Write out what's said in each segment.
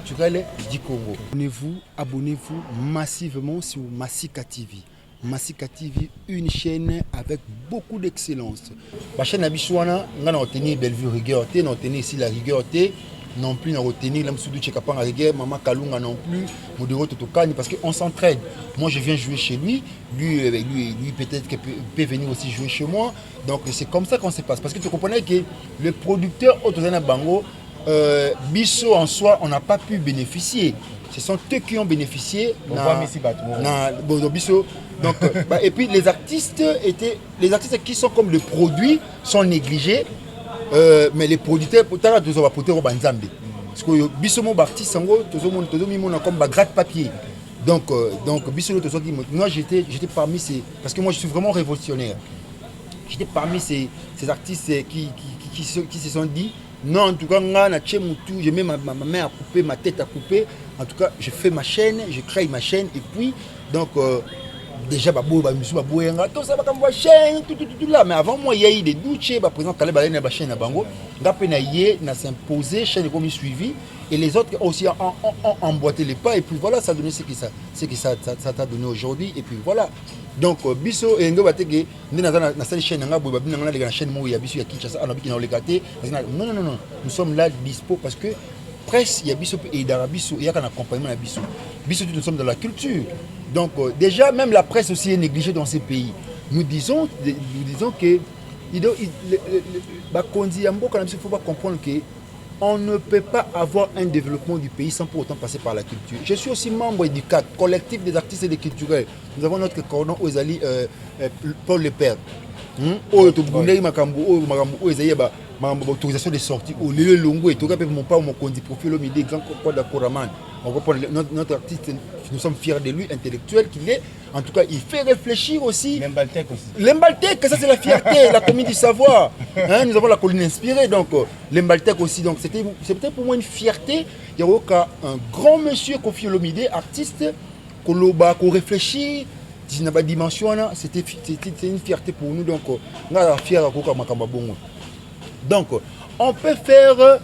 culturelle du Congo. Abonnez-vous massivement sur Massika TV. Massika TV, une chaîne avec beaucoup d'excellence. La chaîne Abishwana, on a retenu Bellevue rigueur, on a retenu ici la rigueur, non plus on a retenu l'Amsoudou Tchekapang rigueur, Maman Kalunga non plus, Modero Totokani, parce qu'on s'entraide. Moi je viens jouer chez lui, lui peut-être qu'il peut venir aussi jouer chez moi. Donc c'est comme ça qu'on se passe. Parce que tu comprenais que le producteur Otozana Bango, Bisso en soi, on n'a pas pu bénéficier. Ce sont eux qui ont bénéficié. Donc, et puis les artistes qui sont comme le produit sont négligés, mais les producteurs pour tard tous va porter au banzambe. Parce que Bisso mon artiste sango tous mis mon comme gratte papier. Donc Bisso moi j'étais parmi ces, parce que moi je suis vraiment révolutionnaire. J'étais parmi ces artistes qui se sont dit non, en tout cas, je mets ma main à couper, ma tête à couper. En tout cas, je fais ma chaîne, je crée ma chaîne. Et puis, donc, déjà, tout ça, chaîne, tout là. Mais avant moi, il y a eu des doutes. Par exemple, quand il y a une chaîne à Bango, il a s'imposé, chaîne comme suivi. Et les autres aussi ont emboîté les pas. Et puis voilà, ça a donné ce que ça t'a donné aujourd'hui. Et puis voilà. Donc, Bisso et Ngo Bateke, nous avons une chaîne, une chaîne où il y a Bisso, il y a Kinshasa, non, nous sommes là dispo parce que presse, il y a Bisso et Bisso, il y a un accompagnement à Bisso. Bisso, nous sommes dans la culture. Donc, déjà, même la presse aussi est négligée dans ces pays. Nous disons que il faut pas comprendre que on ne peut pas avoir un développement du pays sans pour autant passer par la culture. Je suis aussi membre du CAC, collectif des artistes et des culturels. Nous avons notre cordon Ozali, Paul Le Père. Autorisation de sortie au lieu longo et tout cas mon pas mon condi profil au midi grand quoi d'Akoraman. On reprend notre artiste, nous sommes fiers de lui, intellectuel qu'il est. En tout cas, il fait réfléchir aussi. L'Embaltec aussi. L'Embaltec, ça c'est la fierté, la commune du savoir. Hein, nous avons la colline inspirée, donc l'Embaltec aussi. Donc c'était peut-être pour moi une fierté. Il y a aussi un grand monsieur Kofi Olomide, artiste, qu'on réfléchit. C'était une fierté pour nous. Donc, on a la fierté donc, on peut faire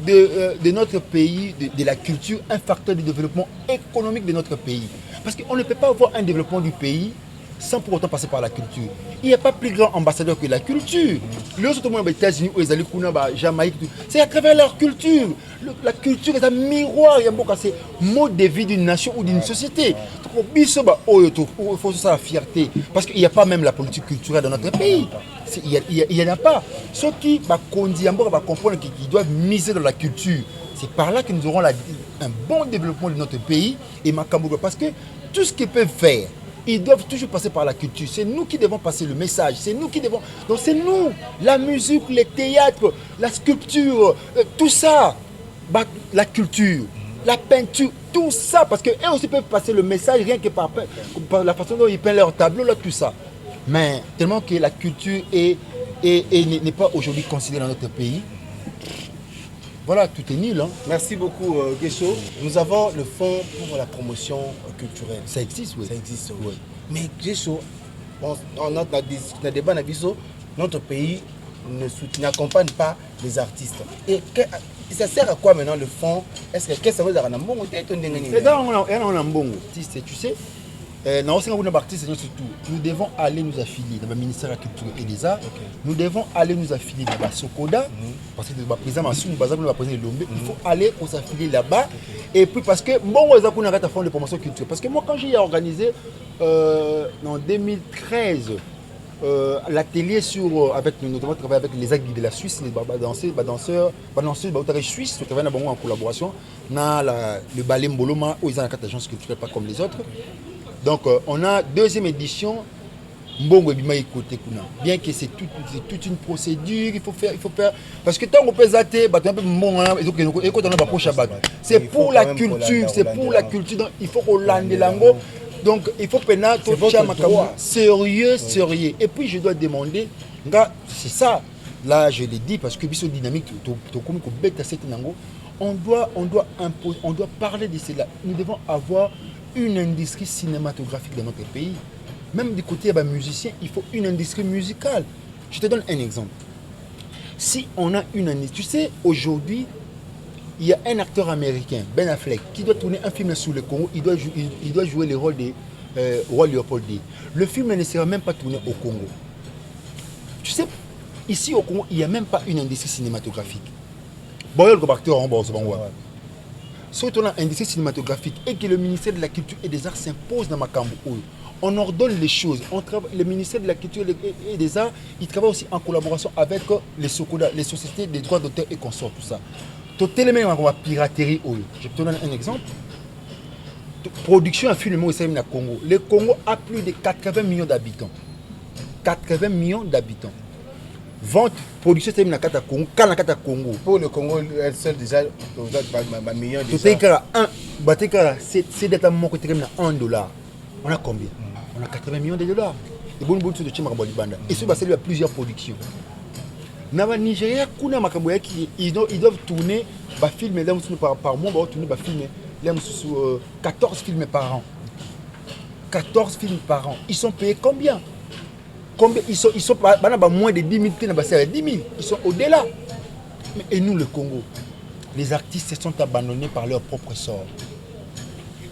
de notre pays, de la culture, un facteur de développement économique de notre pays. Parce qu'on ne peut pas avoir un développement du pays sans pour autant passer par la culture. Il n'y a pas plus grand ambassadeur que la culture. Les autres aux États-Unis, aux Jamaïque, c'est à travers leur culture. La culture est un miroir, il y a beaucoup de mode de vie d'une nation ou d'une société. Il faut ça la fierté. Parce qu'il n'y a pas même la politique culturelle dans notre pays. Il n'y en a pas. Ceux qui vont comprendre qu'ils doivent miser dans la culture. C'est par là que nous aurons un bon développement de notre pays. Et parce que tout ce qu'ils peuvent faire, ils doivent toujours passer par la culture. C'est nous qui devons passer le message. C'est nous qui devons. Donc c'est nous, la musique, les théâtres, la sculpture, tout ça. La culture, la peinture, tout ça. Parce qu'eux aussi peuvent passer le message rien que par la façon dont ils peignent leur tableau, là, tout ça. Mais tellement que la culture n'est pas aujourd'hui considérée dans notre pays. Voilà, tout est nul. Hein. Merci beaucoup, Guesso. Nous avons le fonds pour la promotion culturelle. Ça existe, oui. Ça existe, oui. Mais Guesso, on a un débat dans notre pays n'accompagne pas les artistes. Et ça sert à quoi maintenant le fonds? Est-ce que ça veut dire tu sais, nous devons aller nous affilier dans le ministère de la Culture et des Arts. Nous devons aller nous affilier dans la Sokoda. Parce que le président il faut aller pour s'affilier là-bas. Et puis parce que bon, on a un fonds de promotion culturelle. Parce que moi, quand j'ai organisé en 2013 l'atelier avec notamment travailler avec les aguilles de la Suisse, les danseurs suisses, qui travaillent en collaboration, le ballet Mboloma, où ils ont une agence culturelle pas comme les autres. Donc on a deuxième édition. Mbongo Ebima écouté kuna. Bien que c'est toute une procédure, il faut faire parce que tant qu'on peut zater, c'est pour la culture, c'est pour la culture. Donc il faut qu'on lande lango. Donc il faut penser sérieux. Et puis je dois demander, c'est ça. Là je l'ai dit parce que biso dynamique, on doit parler de cela. Nous devons avoir une industrie cinématographique dans notre pays. Même du côté des musiciens, il faut une industrie musicale. Je te donne un exemple. Si on a une industrie, tu sais, aujourd'hui, il y a un acteur américain, Ben Affleck, qui doit tourner un film sur le Congo. Il doit jouer le rôle de Roi Léopold II. Le film ne sera même pas tourné au Congo. Tu sais, ici au Congo, il n'y a même pas une industrie cinématographique. Bon, il y a le acteur en bas, si on a une industrie cinématographique et que le ministère de la Culture et des Arts s'impose dans Makambo, on ordonne les choses. Le ministère de la Culture et des Arts, il travaille aussi en collaboration avec les sociétés des droits d'auteur et consorts, tout ça. Tout élément de la piraterie, je te donne un exemple. Production à film au Congo. Le Congo a plus de 80 millions d'habitants. 80 millions d'habitants. Vente, production, c'est une carte à Congo. Congo. Pour le Congo, elle seule déjà, ma meilleure déjà. C'est d'être mon côté $1. On a combien? On a 80 millions de dollars. Et bon, de Chimarabolibanda. Et ce, il y a plusieurs productions. Dans le Nigeria, ils doivent tourner des films par mois, ils doivent tourner des films, 14 films par an. 14 films par an. Ils sont payés combien? Ils sont pas moins de 10 000, 10 000. Ils sont au-delà. Et nous, le Congo, les artistes sont abandonnés par leur propre sort.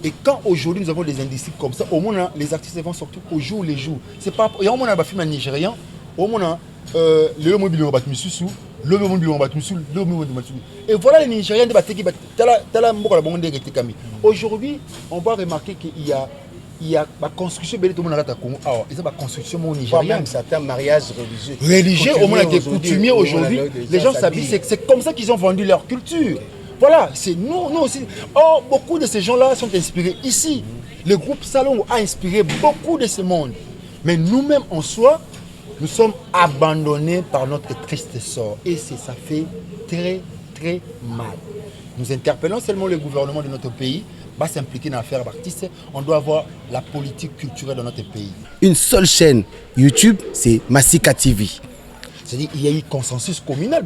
Et quand aujourd'hui nous avons des industries comme ça, au moins les artistes vont sortir au jour les jours. C'est pas. Il y a au moins un film nigérien, au moins le mobile bat misusu, le mobile bat misusu, le mobile bat misusu. Et voilà les Nigériens de battre qui aujourd'hui, on va remarquer qu'il y a la construction de tout le monde à Congo. Alors, il y a la construction au Nigeria. Même certains mariages religieux. Religieux, au moins des coutumiers aujourd'hui. Les gens s'habillent, c'est comme ça qu'ils ont vendu leur culture. Voilà, c'est nous aussi. Oh, beaucoup de ces gens-là sont inspirés ici. Le groupe Salongo a inspiré beaucoup de ce monde. Mais nous-mêmes en soi, nous sommes abandonnés par notre triste sort. Et ça fait très, très mal. Nous interpellons seulement le gouvernement de notre pays, va s'impliquer dans l'affaire d'artistes. On doit avoir la politique culturelle dans notre pays. Une seule chaîne YouTube, c'est Masika TV. C'est-à-dire qu'il y a eu consensus communal,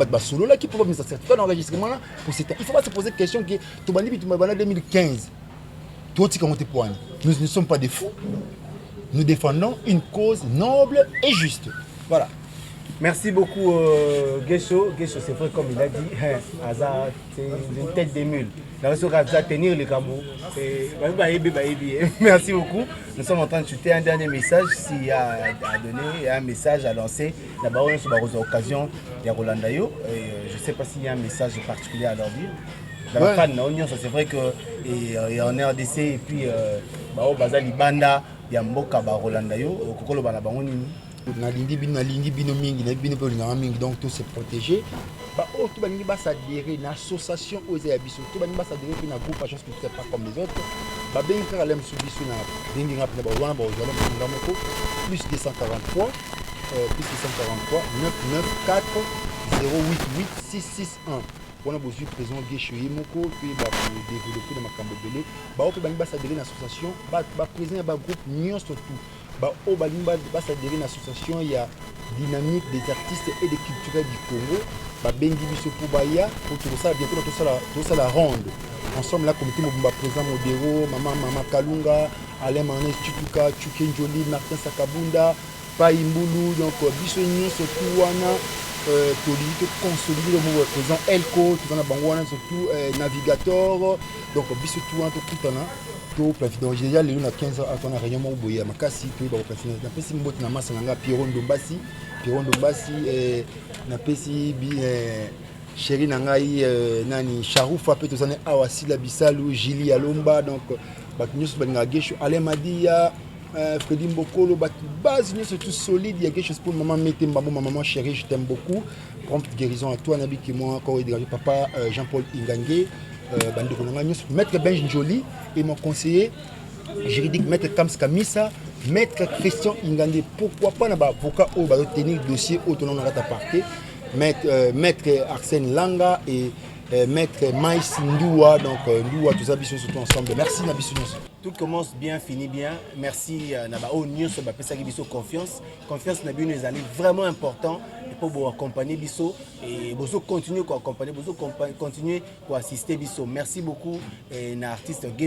qui peut mettre un certificat d'enregistrement là. Il faut pas se poser la question que en 2015, nous ne sommes pas des fous. Nous défendons une cause noble et juste. Voilà. Merci beaucoup, Guécho. Guécho, c'est vrai, comme il a dit, c'est une tête de mule. Il va tenir le Cameroun. Merci beaucoup. Nous sommes en train de chuter un dernier message. S'il y a à donner, un message à lancer, d'abord, on a l'occasion de Rolandayo. Je ne sais pas s'il y a un message particulier à leur dire. Dans le fan, c'est vrai qu'en RDC, et puis, Bazali Banda, il y a Mboka Rolandayo, Kokolo Banabango. Nalingi bino mingi na bino pe linga mingi, donc tout se protéger. Tout balingi ba s'adhérer na association aux abisso, tout balingi ba s'adhérer na groupe agence qui ne pas comme les autres. Ba ben ka lem subiso na dingi ngap na ba wana ba ozala na moko plus 243 994 088 661. On a besoin de présent Guécho Yemoko puis ba pour développer dans makambo belé. Ba to balingi ba s'adhérer na association, ba présent ba groupe nion surtout. Au Balimba, une association, il y a dynamique des artistes et des culturels du Congo. Bengi Biso Poubaya, pour tout ça, bientôt tout ça la ronde. Ensemble, là, comité Mobumba présent Modero, Mama Kalunga, Alain Manes Tutuka, Chuken Joli, Martin Sakabunda, Païmboulou, donc Biso Nyon, surtout Wana, Tolito, consolidé le mot présent Elko, qui va Bangwana, surtout Navigator, donc Biso Touan, tout en a. Donc déjà les 15 ans à réunion au boya makasi puis ba placer na pesi mboti na masa nga Pierron Dombasi na pesi bi chéri na ngai nani Charoufa pe tozana awasi la bisalu Jili Alomba, donc ba nyusu ba nga Guécho Ale Madia Freddy Mbokolo ba base nyusu tout solide ya Guécho pour maman Mete Mbambo, maman chérie, je t'aime beaucoup, prompte guérison à toi nabi qui moi encore papa Jean-Paul Ingangé, Maître Benj Njoli et mon conseiller juridique Maître Kams Kamisa, Maître Christian Ingandé. Pourquoi pas l'avocat au tenir le dossier autonome dans la partie, Maître Arsène Langa et Maître Maïs Ndoua, donc Ndoua, tous les surtout ensemble. Merci Nabissou. Tout commence bien, finit bien. Merci Nabao Nyos, Biso confiance. Confiance Nabi nous est vraiment important pour vous accompagner Biso et vous continuer à accompagner, vous continuer à assister Biso. Merci beaucoup, l'artiste Guécho.